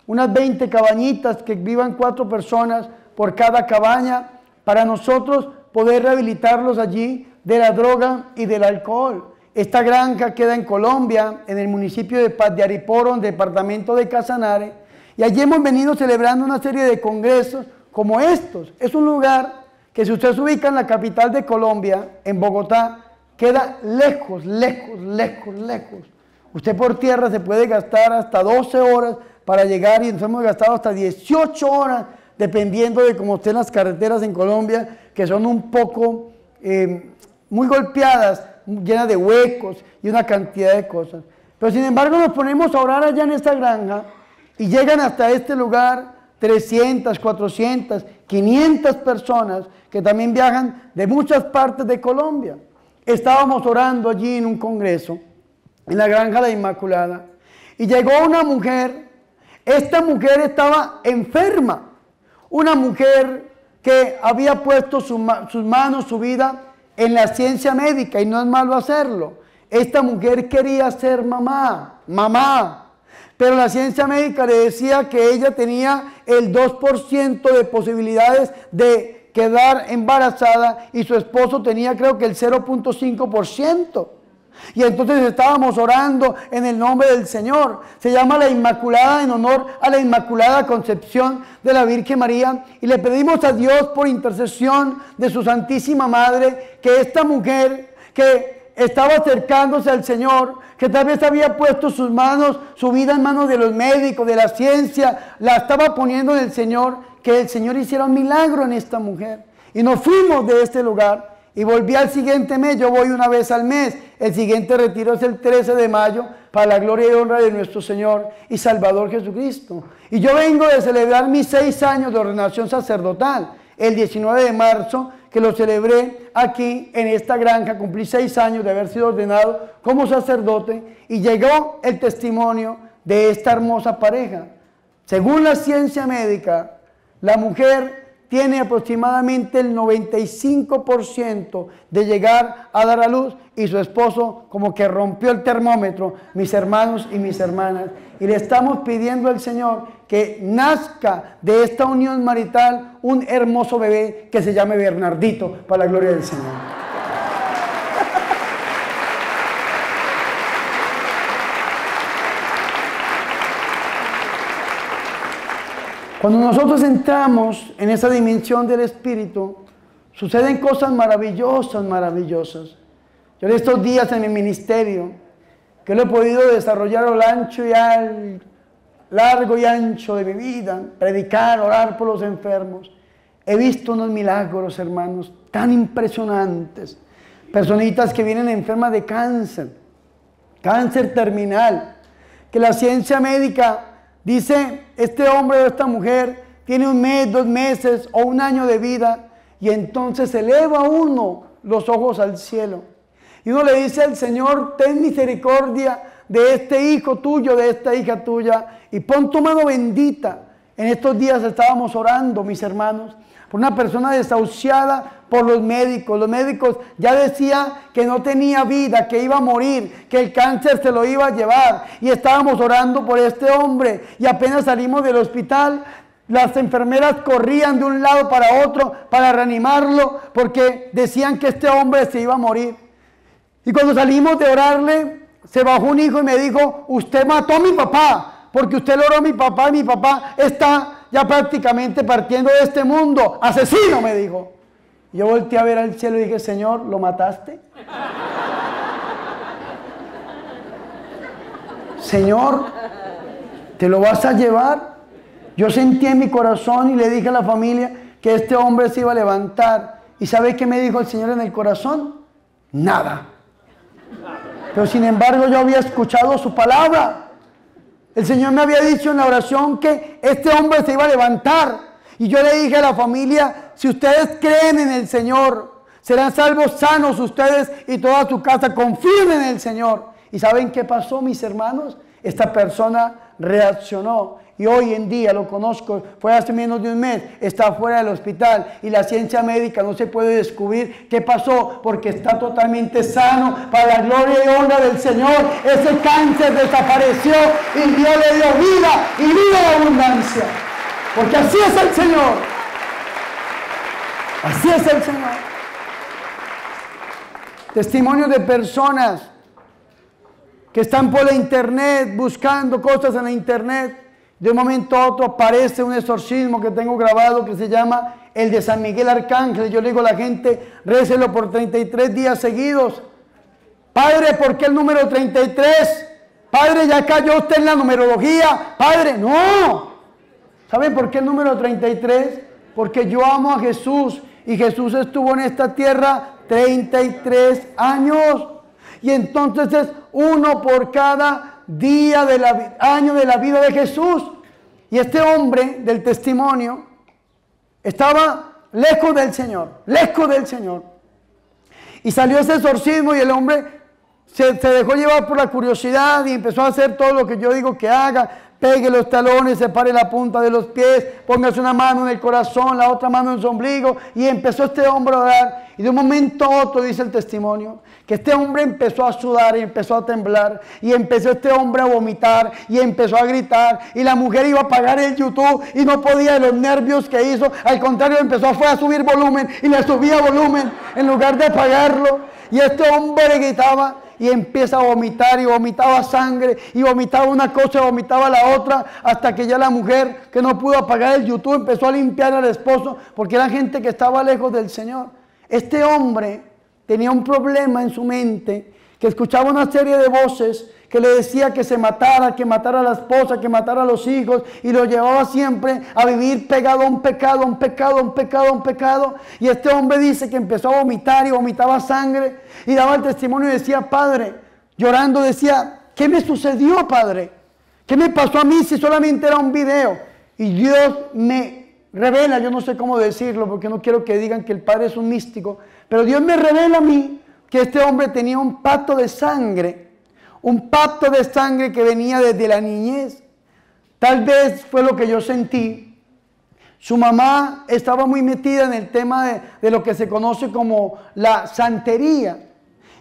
unas 20 cabañitas que vivan 4 personas por cada cabaña, para nosotros poder rehabilitarlos allí de la droga y del alcohol. Esta granja queda en Colombia, en el municipio de Paz de Ariporo, en el departamento de Casanare, y allí hemos venido celebrando una serie de congresos como estos. Es un lugar que, si usted se ubica en la capital de Colombia, en Bogotá, queda lejos, lejos, lejos, lejos. Usted por tierra se puede gastar hasta 12 horas para llegar, y nos hemos gastado hasta 18 horas, dependiendo de cómo estén las carreteras en Colombia, que son un poco muy golpeadas, llenas de huecos y una cantidad de cosas. Pero sin embargo nos ponemos a orar allá en esta granja y llegan hasta este lugar 300, 400, 500 personas que también viajan de muchas partes de Colombia. Estábamos orando allí en un congreso, en la granja La Inmaculada, y llegó una mujer. Esta mujer estaba enferma, una mujer que había puesto sus manos, su vida en la ciencia médica, y no es malo hacerlo. Esta mujer quería ser mamá, pero la ciencia médica le decía que ella tenía el 2% de posibilidades de quedar embarazada y su esposo tenía, creo que, el 0.5%. Y entonces estábamos orando en el nombre del Señor. Se llama la Inmaculada en honor a la Inmaculada Concepción de la Virgen María. Y le pedimos a Dios por intercesión de su Santísima Madre que esta mujer que estaba acercándose al Señor, que tal vez había puesto sus manos, su vida en manos de los médicos, de la ciencia, la estaba poniendo en el Señor, que el Señor hiciera un milagro en esta mujer. Y nos fuimos de este lugar. Y volví al siguiente mes. Yo voy una vez al mes. El siguiente retiro es el 13 de mayo para la gloria y honra de nuestro Señor y Salvador Jesucristo. Y yo vengo de celebrar mis 6 años de ordenación sacerdotal. El 19 de marzo, que lo celebré aquí en esta granja, cumplí 6 años de haber sido ordenado como sacerdote y llegó el testimonio de esta hermosa pareja. Según la ciencia médica, la mujer tiene aproximadamente el 95% de llegar a dar a luz y su esposo como que rompió el termómetro, mis hermanos y mis hermanas. Y le estamos pidiendo al Señor que nazca de esta unión marital un hermoso bebé que se llame Bernardito, para la gloria del Señor. Cuando nosotros entramos en esa dimensión del Espíritu, suceden cosas maravillosas, maravillosas. Yo en estos días en mi ministerio, que lo he podido desarrollar a lo ancho y al largo y ancho de mi vida, predicar, orar por los enfermos, he visto unos milagros, hermanos, tan impresionantes. Personitas que vienen enfermas de cáncer, cáncer terminal, que la ciencia médica dice, este hombre o esta mujer tiene 1 mes, 2 meses o 1 año de vida, y entonces eleva uno los ojos al cielo. Y uno le dice al Señor, ten misericordia de este hijo tuyo, de esta hija tuya, y pon tu mano bendita. En estos días estábamos orando, mis hermanos, por una persona desahuciada por los médicos. Los médicos ya decían que no tenía vida, que iba a morir, que el cáncer se lo iba a llevar. Y estábamos orando por este hombre. Y apenas salimos del hospital, las enfermeras corrían de un lado para otro para reanimarlo, porque decían que este hombre se iba a morir. Y cuando salimos de orarle, se bajó un hijo y me dijo, usted mató a mi papá, porque usted lo oró a mi papá y mi papá está ya prácticamente partiendo de este mundo. Asesino, me dijo. Yo volteé a ver al cielo y dije, Señor, ¿lo mataste? Señor, ¿te lo vas a llevar? Yo sentí en mi corazón y le dije a la familia que este hombre se iba a levantar. ¿Y sabe qué me dijo el Señor en el corazón? Nada. Pero sin embargo yo había escuchado su palabra. El Señor me había dicho en la oración que este hombre se iba a levantar. Y yo le dije a la familia, si ustedes creen en el Señor, serán salvos sanos ustedes y toda su casa. Confíen en el Señor. ¿Y saben qué pasó, mis hermanos? Esta persona reaccionó. Y hoy en día lo conozco, fue hace menos de 1 mes, está fuera del hospital y la ciencia médica no se puede descubrir qué pasó porque está totalmente sano para la gloria y honra del Señor. Ese cáncer desapareció y Dios le dio vida y vida de abundancia, porque así es el Señor, así es el Señor. Testimonios de personas que están por la internet buscando cosas en la internet. De un momento a otro aparece un exorcismo que tengo grabado que se llama el de San Miguel Arcángel. Yo le digo a la gente, récelo por 33 días seguidos. Padre, ¿por qué el número 33? Padre, ¿ya cayó usted en la numerología? Padre, no. ¿Saben por qué el número 33? Porque yo amo a Jesús y Jesús estuvo en esta tierra 33 años. Y entonces es 1 por cada día del año de la vida de Jesús. Y este hombre del testimonio estaba lejos del Señor, lejos del Señor. Y salió ese exorcismo y el hombre se dejó llevar por la curiosidad y empezó a hacer todo lo que yo digo que haga. Pegue los talones, separe la punta de los pies, póngase una mano en el corazón, la otra mano en su ombligo. Y empezó este hombre a orar. Y de un momento a otro, dice el testimonio, que este hombre empezó a sudar y empezó a temblar. Y empezó este hombre a vomitar y empezó a gritar. Y la mujer iba a apagar el YouTube y no podía de los nervios que hizo. Al contrario, fue a subir volumen y le subía volumen en lugar de apagarlo. Y este hombre gritaba. y empieza a vomitar y vomitaba sangre y vomitaba una cosa y vomitaba la otra, hasta que ya la mujer, que no pudo apagar el YouTube, empezó a limpiar al esposo, porque era gente que estaba lejos del Señor. Este hombre tenía un problema en su mente, que escuchaba una serie de voces que le decía que se matara, que matara a la esposa, que matara a los hijos, y lo llevaba siempre a vivir pegado a un pecado, a un pecado, a un pecado, a un pecado. Y este hombre dice que empezó a vomitar y vomitaba sangre y daba el testimonio y decía: Padre, llorando decía: ¿qué me sucedió, Padre? ¿Qué me pasó a mí si solamente era un video? Y Dios me revela, yo no sé cómo decirlo porque no quiero que digan que el Padre es un místico, pero Dios me revela a mí que este hombre tenía un pacto de sangre que venía desde la niñez. Tal vez fue lo que yo sentí. Su mamá estaba muy metida en el tema de lo que se conoce como la santería.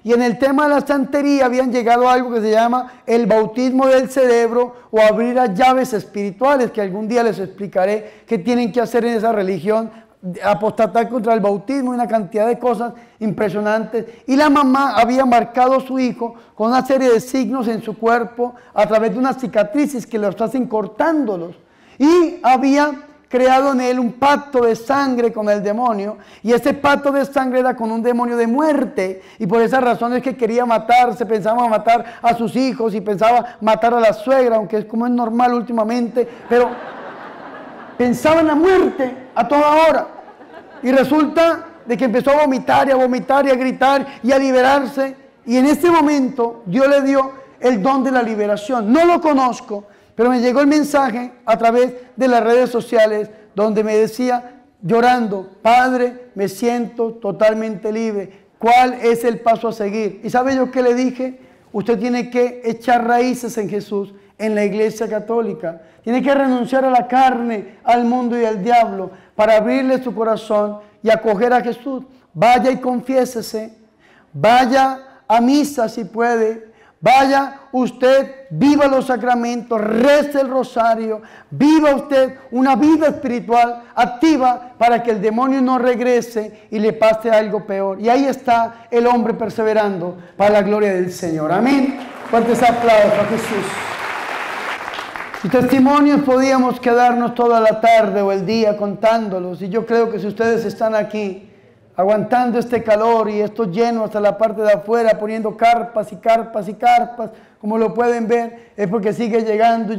Y en el tema de la santería habían llegado a algo que se llama el bautismo del cerebro o abrir las llaves espirituales, que algún día les explicaré qué tienen que hacer en esa religión, apostatar contra el bautismo y una cantidad de cosas impresionantes. Y la mamá había marcado a su hijo con una serie de signos en su cuerpo a través de unas cicatrices que los hacen cortándolos, y había creado en él un pacto de sangre con el demonio, y ese pacto de sangre era con un demonio de muerte, y por esas razones que quería matarse, pensaba matar a sus hijos y pensaba matar a la suegra, aunque es como es normal últimamente, pero pensaba en la muerte a toda hora. Y resulta de que empezó a vomitar y a vomitar y a gritar y a liberarse. Y en ese momento Dios le dio el don de la liberación. No lo conozco, pero me llegó el mensaje a través de las redes sociales donde me decía, llorando: Padre, me siento totalmente libre. ¿Cuál es el paso a seguir? ¿Y sabe yo qué le dije? Usted tiene que echar raíces en Jesús, en la Iglesia Católica. Tiene que renunciar a la carne, al mundo y al diablo, para abrirle su corazón y acoger a Jesús. Vaya y confiésese, vaya a misa si puede, vaya usted, viva los sacramentos, rece el rosario, viva usted una vida espiritual activa para que el demonio no regrese y le pase algo peor. Y ahí está el hombre perseverando para la gloria del Señor. Amén. Fuertes aplausos a Jesús. Y testimonios podíamos quedarnos toda la tarde o el día contándolos, y yo creo que si ustedes están aquí aguantando este calor y esto lleno hasta la parte de afuera, poniendo carpas y carpas y carpas, como lo pueden ver, es porque sigue llegando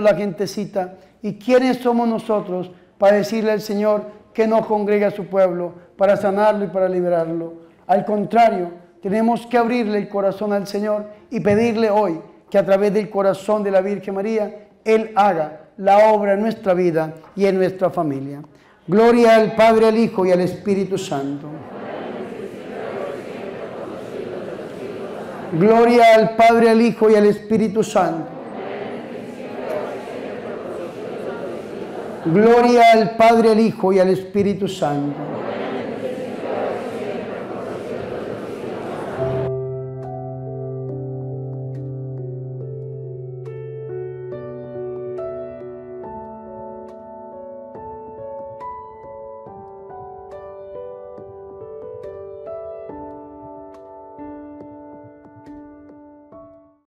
la gentecita. ¿Y quiénes somos nosotros para decirle al Señor que no congrega a su pueblo, para sanarlo y para liberarlo? Al contrario, tenemos que abrirle el corazón al Señor y pedirle hoy que a través del corazón de la Virgen María, Él haga la obra en nuestra vida y en nuestra familia. Gloria al Padre, al Hijo y al Espíritu Santo. Gloria al Padre, al Hijo y al Espíritu Santo. Gloria al Padre, al Hijo y al Espíritu Santo.